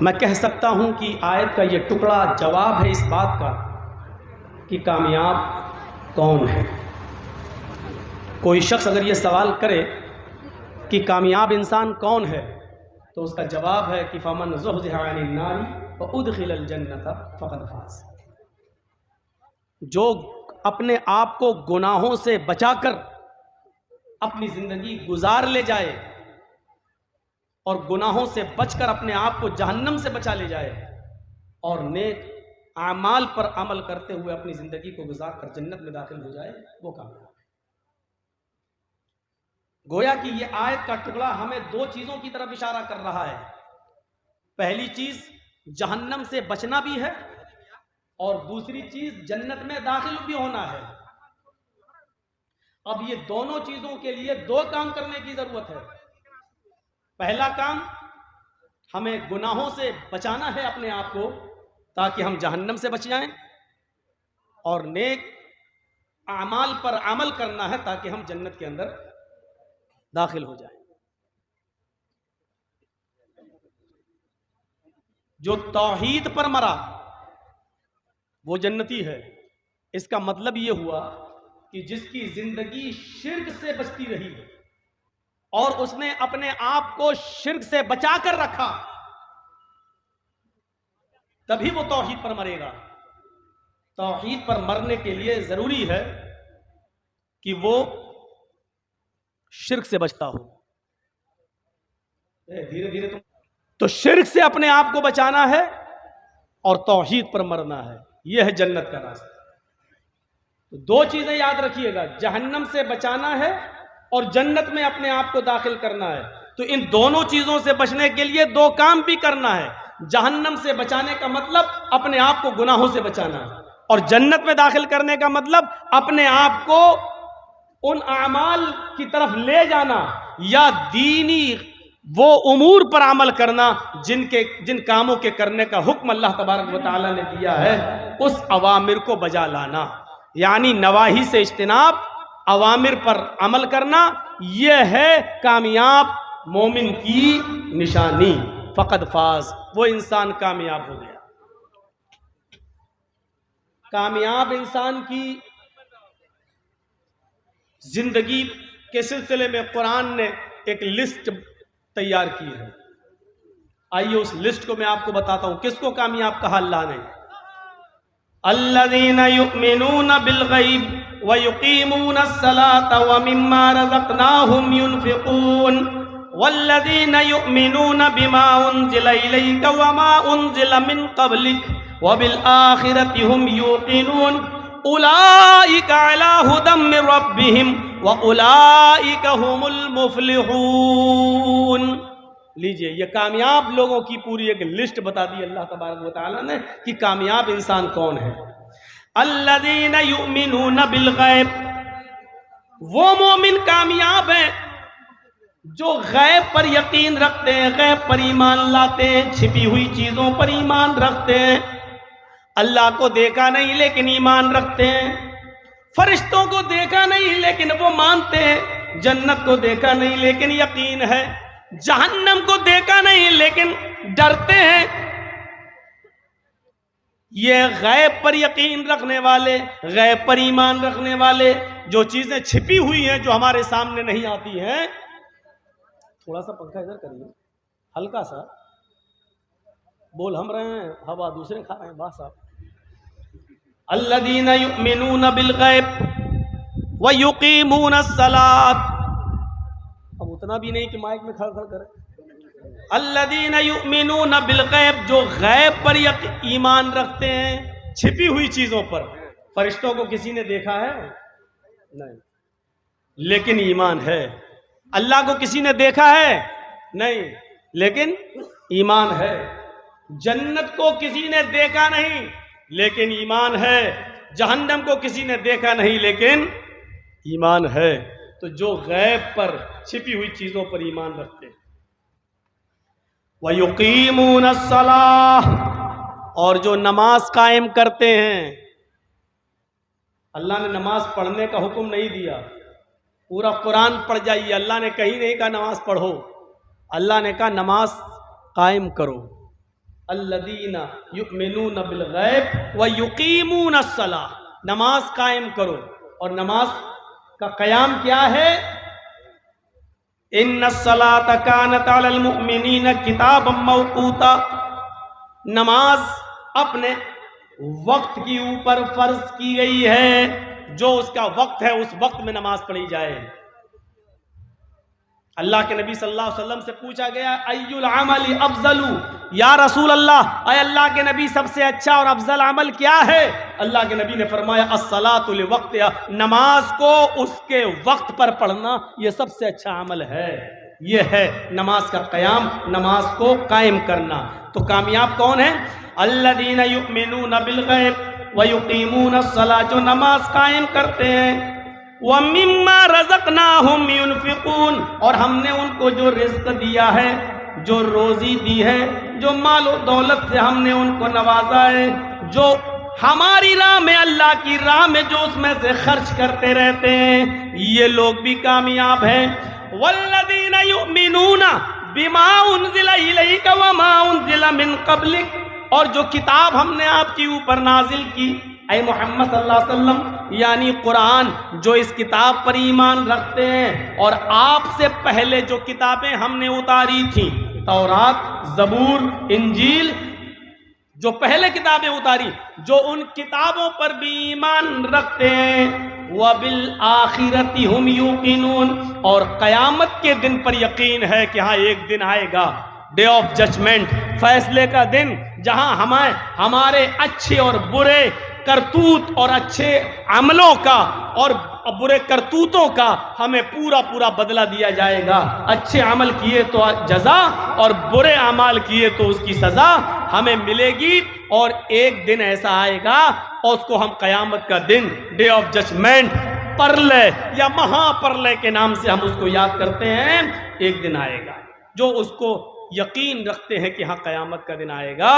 میں کہہ سکتا ہوں کہ آیت کا یہ ٹکڑا جواب ہے اس بات کا کہ کامیاب کون ہے۔ کوئی شخص اگر یہ سوال کرے کہ کامیاب انسان کون ہے تو اس کا جواب ہے کہ فمن زحزح عن النار وادخل الجنۃ فقد فاز۔ جو اپنے آپ کو گناہوں سے بچا کر اپنی زندگی گزار لے جائے اور گناہوں سے بچ کر اپنے آپ کو جہنم سے بچا لے جائے اور نیک اعمال پر عمل کرتے ہوئے اپنی زندگی کو گزار کر جنت میں داخل ہو جائے وہ کامیاب ہے۔ گویا کہ یہ آیت کا ٹکڑا ہمیں دو چیزوں کی طرف اشارہ کر رہا ہے۔ پہلی چیز جہنم سے بچنا بھی ہے اور دوسری چیز جنت میں داخل بھی ہونا ہے۔ اب یہ دونوں چیزوں کے لیے دو کام کرنے کی ضرورت ہے۔ پہلا کام ہمیں گناہوں سے بچانا ہے اپنے آپ کو تاکہ ہم جہنم سے بچ جائیں، اور نیک اعمال پر عمل کرنا ہے تاکہ ہم جنت کے اندر داخل ہو جائیں۔ جو توحید پر مرا وہ جنتی ہے۔ اس کا مطلب یہ ہوا کہ جس کی زندگی شرک سے بچتی رہی اور اس نے اپنے آپ کو شرک سے بچا کر رکھا تبھی وہ توحید پر مرے گا۔ توحید پر مرنے کے لیے ضروری ہے کہ وہ شرک سے بچتا ہو۔ دھیرے دھیرے تو شرک سے اپنے آپ کو بچانا ہے اور توحید پر مرنا ہے، یہ ہے جنت کا راستہ۔ تو دو چیزیں یاد رکھیے گا، جہنم سے بچانا ہے اور جنت میں اپنے آپ کو داخل کرنا ہے۔ تو ان دونوں چیزوں سے بچنے کے لیے دو کام بھی کرنا ہے۔ جہنم سے بچانے کا مطلب اپنے آپ کو گناہوں سے بچانا ہے، اور جنت میں داخل کرنے کا مطلب اپنے آپ کو ان اعمال کی طرف لے جانا یا دینی وہ امور پر عمل کرنا جن کاموں کے کرنے کا حکم اللہ تبارک و تعالیٰ نے دیا ہے، اس اوامر کو بجا لانا، یعنی نواہی سے اجتناب، اوامر پر عمل کرنا۔ یہ ہے کامیاب مومن کی نشانی۔ فقد فاز، وہ انسان کامیاب ہو گیا۔ کامیاب انسان کی زندگی کے سلسلے میں قرآن نے ایک لسٹ تیار کی ہے۔ آئیے اس لسٹ کو میں آپ کو بتاتا ہوں۔ کس کو کامیاب کہا اللہ نے؟ الذین یؤمنون بالغیب ویقیمون الصلاة ومما رزقناہم ینفقون والذین یؤمنون بما انزل الیک وما انزل من قبلک وبالآخرۃ ہم یوقنون اولئک علی ھدی من ربہم واولئک ھم المفلحون۔ لیجئے، یہ کامیاب لوگوں کی پوری ایک لسٹ بتا دی اللہ تبارک و تعالیٰ نے کہ کامیاب انسان کون ہے۔ الذین یؤمنون بالغیب، وہ مومن کامیاب ہیں جو غیب پر یقین رکھتے ہیں، غیب پر ایمان لاتے ہیں، چھپی ہوئی چیزوں پر ایمان رکھتے ہیں۔ اللہ کو دیکھا نہیں لیکن ایمان رکھتے ہیں، فرشتوں کو دیکھا نہیں لیکن وہ مانتے ہیں، جنت کو دیکھا نہیں لیکن یقین ہے، جہنم کو دیکھا نہیں لیکن ڈرتے ہیں۔ یہ غیب پر یقین رکھنے والے، غیب پر ایمان رکھنے والے، جو چیزیں چھپی ہوئی ہیں جو ہمارے سامنے نہیں آتی ہیں۔ تھوڑا سا پنکھا ادھر کریے، ہلکا سا، بول ہم رہے ہیں، ہوا دوسرے کھا رہے ہیں، بات صاحب۔ الذین یؤمنون بالغیب ویقیمون الصلاۃ، اب اتنا بھی نہیں کہ مائک میں کھڑ کھڑ کرے۔ الذین یؤمنون بالغیب، جو غیب پر ایمان رکھتے ہیں، چھپی ہوئی چیزوں پر۔ فرشتوں کو کسی نے دیکھا ہے؟ نہیں، لیکن ایمان ہے۔ اللہ کو کسی نے دیکھا ہے؟ نہیں، لیکن ایمان ہے۔ جنت کو کسی نے دیکھا نہیں لیکن ایمان ہے، جہنم کو کسی نے دیکھا نہیں لیکن ایمان ہے۔ تو جو غیب پر، چھپی ہوئی چیزوں پر ایمان رکھتے ہیں۔ وَيُقِيمُونَ الصَّلَاةَ، اور جو نماز قائم کرتے ہیں۔ اللہ نے نماز پڑھنے کا حکم نہیں دیا، پورا قرآن پڑھ جائیے، اللہ نے کہیں نہیں کہا نماز پڑھو، اللہ نے کہا نماز قائم کرو۔ الذین یؤمنون بالغیب ویقیمون الصلاۃ، نماز قائم کرو. اور نماز کا قیام کیا ہے؟ ان الصلاۃ کانت علی المؤمنین کتابا موقوتا، نماز اپنے وقت کے اوپر فرض کی گئی ہے، جو اس کا وقت ہے اس وقت میں نماز پڑھی جائے. اللہ کے نبی صلی اللہ علیہ وسلم سے پوچھا گیا ای العمل افضل، یا رسول اللہ، اے اللہ کے نبی سب سے اچھا اور افضل عمل کیا ہے؟ اللہ کے نبی نے فرمایا الصلاۃ لوقتہا، نماز کو اس کے وقت پر پڑھنا یہ سب سے اچھا عمل ہے. یہ ہے نماز کا قیام، نماز کو قائم کرنا. تو کامیاب کون ہیں؟ الذین یؤمنون بالغیب ویقیمون الصلاۃ، جو نماز قائم کرتے ہیں. وَمِمَّا رَزَقْنَاهُمْ يُنْفِقُونَ، اور ہم نے ان کو جو رزق دیا ہے، جو روزی دی ہے، جو مال و دولت سے ہم نے ان کو نوازا ہے، جو ہماری راہ میں، اللہ کی راہ میں جو اس میں سے خرچ کرتے رہتے ہیں، یہ لوگ بھی کامیاب ہیں. وَالَّذِينَ يُؤْمِنُونَ بِمَا أُنزِلَ إِلَيْكَ وَمَا أُنزِلَ مِن قَبْلِكَ، اور جو کتاب ہم نے آپ کے اوپر نازل کی اے محمد صلی اللہ علیہ وسلم، یعنی قرآن، جو اس کتاب پر ایمان رکھتے ہیں، اور آپ سے پہلے جو کتابیں ہم نے اتاری تھیں، تورات، زبور، انجیل، جو پہلے کتابیں اتاری، جو ان کتابوں پر بھی ایمان رکھتے ہیں. وَبِالْآخِرَةِ هُمْ يُوقِنُونَ، اور قیامت کے دن پر یقین ہے کہ ہاں ایک دن آئے گا، ڈے آف ججمنٹ، فیصلے کا دن، جہاں ہمارے اچھے اور برے کرتوت اور اچھے عملوں کا اور برے کرتوتوں کا ہمیں پورا بدلہ دیا جائے گا. اچھے عمل کیے تو جزا، اور برے اعمال کیے تو اس کی سزا ہمیں ملے گی. اور ایک دن ایسا آئے گا، اور اس کو ہم قیامت کا دن، ڈے آف ججمنٹ، پرلے یا مہا پرلے کے نام سے ہم اس کو یاد کرتے ہیں. ایک دن آئے گا، جو اس کو یقین رکھتے ہیں کہ ہاں قیامت کا دن آئے گا.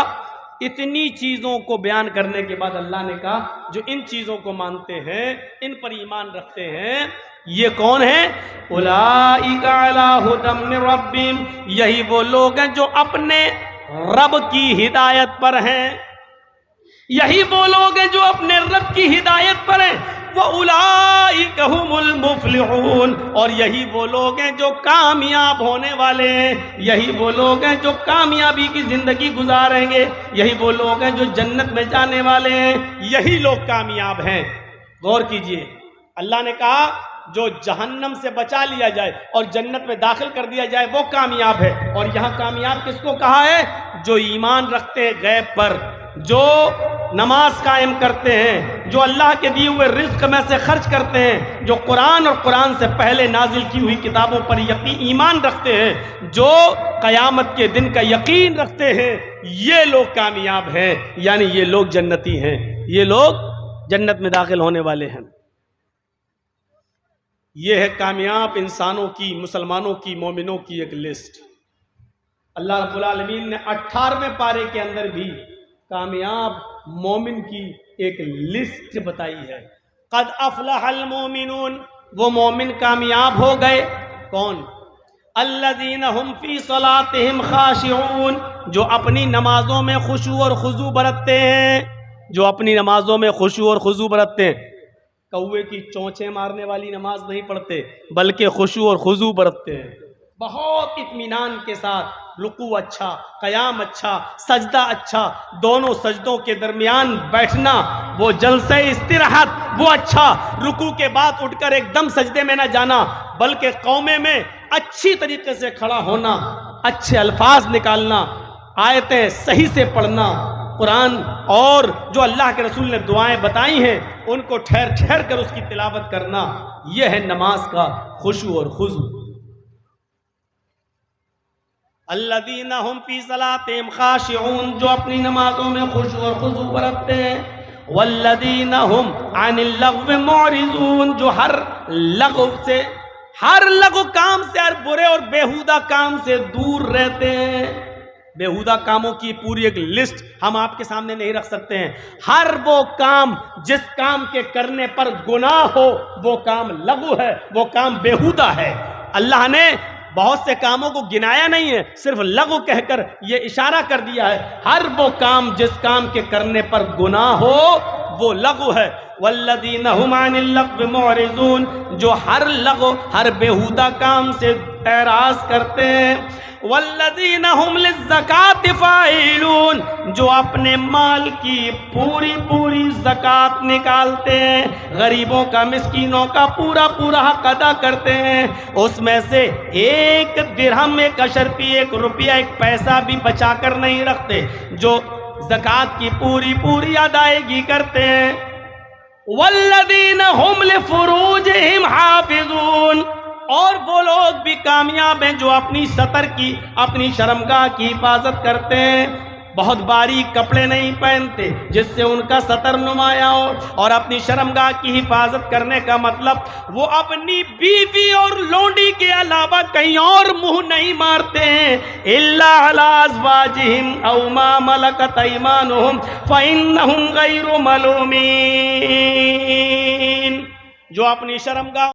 اتنی چیزوں کو بیان کرنے کے بعد اللہ نے کہا جو ان چیزوں کو مانتے ہیں، ان پر ایمان رکھتے ہیں، یہ کون ہیں؟ اولئک علی ھدی من ربہم، یہی وہ لوگ ہیں جو اپنے رب کی ہدایت پر ہیں. یہی وہ لوگ ہیں جو اپنے رب کی ہدایت پر ہیں. وَأُولَئِكَ هُمُ الْمُفْلِحُونَ، اور یہی وہ لوگ ہیں جو کامیاب ہونے والے ہیں. یہی وہ لوگ ہیں جو کامیابی کی زندگی گزاریں گے. یہی وہ لوگ ہیں جو جنت میں جانے والے ہیں. یہی لوگ کامیاب ہیں. غور کیجئے، اللہ نے کہا جو جہنم سے بچا لیا جائے اور جنت میں داخل کر دیا جائے وہ کامیاب ہے. اور یہاں کامیاب کس کو کہا ہے؟ جو ایمان رکھتے ہیں غیب پر، جو نماز قائم کرتے ہیں، جو اللہ کے دیے ہوئے رزق میں سے خرچ کرتے ہیں، جو قرآن اور قرآن سے پہلے نازل کی ہوئی کتابوں پر ایمان رکھتے ہیں، جو قیامت کے دن کا یقین رکھتے ہیں، یہ لوگ کامیاب ہیں. یعنی یہ لوگ جنتی ہیں، یہ لوگ جنت میں داخل ہونے والے ہیں. یہ ہے کامیاب انسانوں کی، مسلمانوں کی، مومنوں کی ایک لسٹ. اللہ رب العالمین نے 18ویں پارے کے اندر بھی کامیاب مومن کی ایک لسٹ بتائی ہے. قد افلح المومنون، وہ مومن کامیاب ہو گئے. کون؟ الذین هم فی صلاتہم خاشعون، جو اپنی نمازوں میں خشوع اور خضوع برتتے ہیں. جو اپنی نمازوں میں خشوع اور خضوع برتتے ہیں. کوے کی چونچیں مارنے والی نماز نہیں پڑھتے، بلکہ خشوع اور خضوع برتتے ہیں. بہت اطمینان کے ساتھ رکوع اچھا، قیام اچھا، سجدہ اچھا، دونوں سجدوں کے درمیان بیٹھنا، وہ جلسہ استراحت وہ اچھا، رکوع کے بعد اٹھ کر ایک دم سجدے میں نہ جانا، بلکہ قومے میں اچھی طریقے سے کھڑا ہونا، اچھے الفاظ نکالنا، آیتیں صحیح سے پڑھنا، قرآن اور جو اللہ کے رسول نے دعائیں بتائی ہیں ان کو ٹھہر ٹھہر کر اس کی تلاوت کرنا. یہ ہے نماز کا خشوع اور خضوع. الذین هم فی صلاتہم خاشعون، جو اپنی نمازوں میں خشوع اور خضوع برتتے ہیں. والذین هم عن اللغو معرضون، جو ہر لغو کام سے، ہر برے اور بیہودہ کام سے دور رہتے ہیں. بیہودہ کاموں کی پوری ایک لسٹ ہم آپ کے سامنے نہیں رکھ سکتے ہیں. ہر وہ کام جس کام کے کرنے پر گناہ ہو وہ کام لغو ہے، وہ کام بیہودہ ہے. اللہ نے بہت سے کاموں کو گنایا نہیں ہے، صرف لغو کہہ کر یہ اشارہ کر دیا ہے ہر وہ کام جس کام کے کرنے پر گناہ ہو وہ لغو ہے۔ والذین ھم عن اللغو معرضون، جو ہر لغو ہر بیہودہ کام سے اعراض کرتے ہیں۔ والذین ھم للزکاۃ فاعلون، جو اپنے مال کی پوری پوری زکوٰۃ نکالتے ہیں، غریبوں کا مسکینوں کا پورا پورا حق ادا کرتے ہیں، اس میں سے ایک درہم، ایک اشرفی، ایک روپیہ، ایک پیسہ بھی بچا کر نہیں رکھتے، جو زکوٰۃ کی پوری پوری ادائیگی کرتے ہیں۔ والذین ھم لفروجہم حافظون، اور وہ لوگ بھی کامیاب ہیں جو اپنی سطر کی، اپنی شرمگاہ کی حفاظت کرتے ہیں، بہت باریک کپڑے نہیں پہنتے جس سے ان کا سطر نمایاں ہو، اور اپنی شرمگاہ کی حفاظت کرنے کا مطلب وہ اپنی بیوی اور لونڈی کے علاوہ کہیں اور منہ نہیں مارتے ہیں۔ الا علی ازواجہم او ما ملکت ایمانہم فانہم غیر ملومین، جو اپنی شرمگاہ